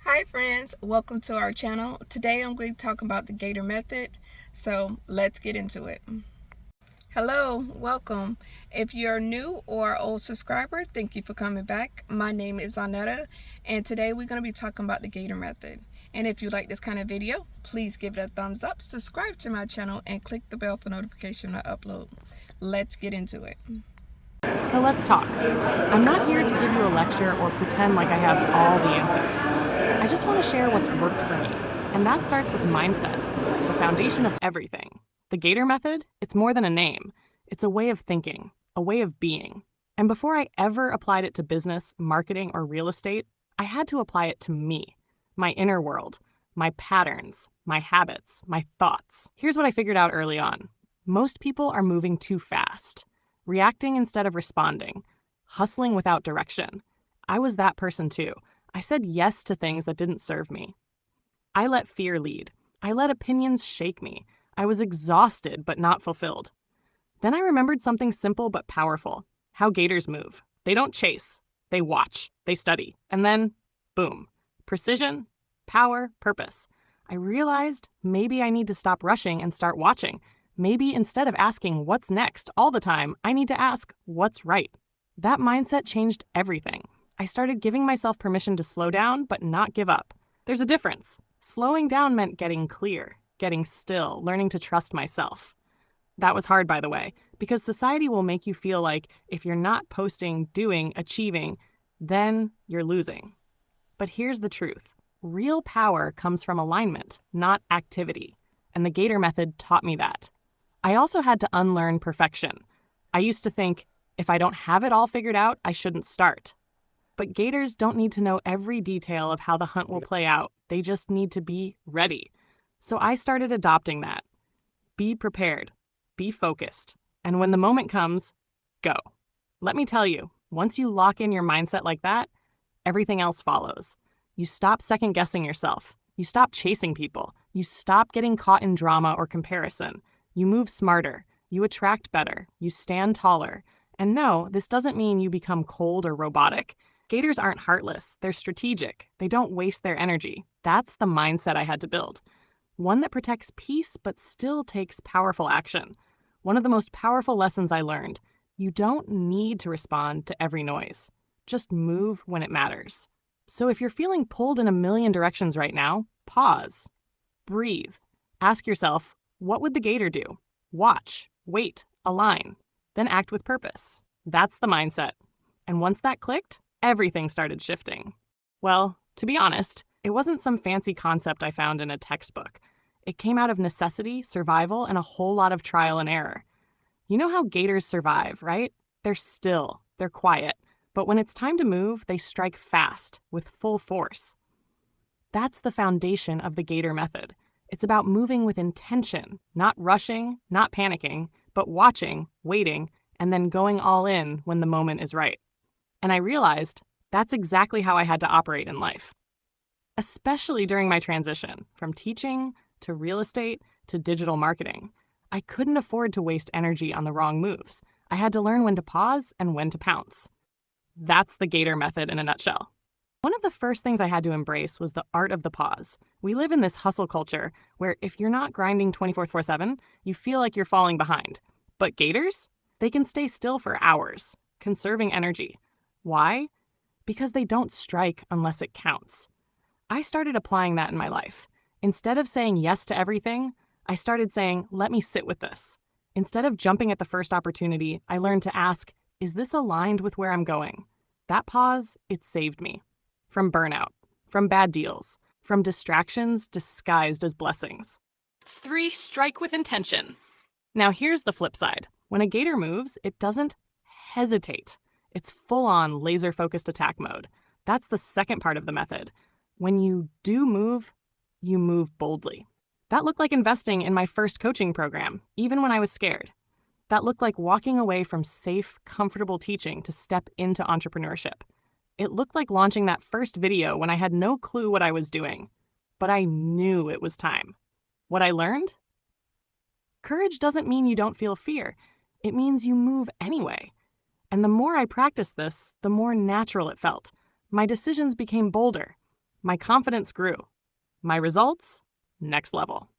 Hi friends, welcome to our channel. Today I'm going to talk about the Gator Method, so let's get into it. Hello, welcome. If you're new or old subscriber, thank you for coming back. My name is Anetta, and today we're going to be talking about the Gator Method. And if you like this kind of video, please give it a thumbs up, subscribe to my channel, and click the bell for notification when I upload. Let's get into it. So let's talk. I'm not here to give you a lecture or pretend like I have all the answers. I just want to share what's worked for me. And that starts with mindset, the foundation of everything. The Gator Method, it's more than a name. It's a way of thinking, a way of being. And before I ever applied it to business, marketing, or real estate, I had to apply it to me, my inner world, my patterns, my habits, my thoughts. Here's what I figured out early on. Most people are moving too fast. Reacting instead of responding, hustling without direction. I was that person too. I said yes to things that didn't serve me. I let fear lead. I let opinions shake me. I was exhausted but not fulfilled. Then I remembered something simple but powerful. How gators move. They don't chase. They watch. They study. And then, boom. Precision, power, purpose. I realized maybe I need to stop rushing and start watching. Maybe instead of asking what's next all the time, I need to ask what's right. That mindset changed everything. I started giving myself permission to slow down, but not give up. There's a difference. Slowing down meant getting clear, getting still, learning to trust myself. That was hard, by the way, because society will make you feel like if you're not posting, doing, achieving, then you're losing. But here's the truth. Real power comes from alignment, not activity. And the Gator Method taught me that. I also had to unlearn perfection. I used to think, if I don't have it all figured out, I shouldn't start. But gators don't need to know every detail of how the hunt will play out. They just need to be ready. So I started adopting that. Be prepared. Be focused. And when the moment comes, go. Let me tell you, once you lock in your mindset like that, everything else follows. You stop second-guessing yourself. You stop chasing people. You stop getting caught in drama or comparison. You move smarter, you attract better, you stand taller. And no, this doesn't mean you become cold or robotic. Gators aren't heartless, they're strategic. They don't waste their energy. That's the mindset I had to build. One that protects peace but still takes powerful action. One of the most powerful lessons I learned, you don't need to respond to every noise. Just move when it matters. So if you're feeling pulled in a million directions right now, pause. Breathe. Ask yourself, what would the gator do? Watch, wait, align, then act with purpose. That's the mindset. And once that clicked, everything started shifting. Well, to be honest, it wasn't some fancy concept I found in a textbook. It came out of necessity, survival, and a whole lot of trial and error. You know how gators survive, right? They're still, they're quiet, but when it's time to move, they strike fast, with full force. That's the foundation of the Gator Method. It's about moving with intention, not rushing, not panicking, but watching, waiting, and then going all in when the moment is right. And I realized that's exactly how I had to operate in life. Especially during my transition from teaching to real estate to digital marketing. I couldn't afford to waste energy on the wrong moves. I had to learn when to pause and when to pounce. That's the Gator Method in a nutshell. One of the first things I had to embrace was the art of the pause. We live in this hustle culture where if you're not grinding 24/7, you feel like you're falling behind. But gators? They can stay still for hours, conserving energy. Why? Because they don't strike unless it counts. I started applying that in my life. Instead of saying yes to everything, I started saying, let me sit with this. Instead of jumping at the first opportunity, I learned to ask, is this aligned with where I'm going? That pause, it saved me. From burnout, from bad deals, from distractions disguised as blessings. 3, strike with intention. Now here's the flip side. When a gator moves, it doesn't hesitate. It's full-on laser-focused attack mode. That's the second part of the method. When you do move, you move boldly. That looked like investing in my first coaching program, even when I was scared. That looked like walking away from safe, comfortable teaching to step into entrepreneurship. It looked like launching that first video when I had no clue what I was doing. But I knew it was time. What I learned? Courage doesn't mean you don't feel fear. It means you move anyway. And the more I practiced this, the more natural it felt. My decisions became bolder. My confidence grew. My results, next level.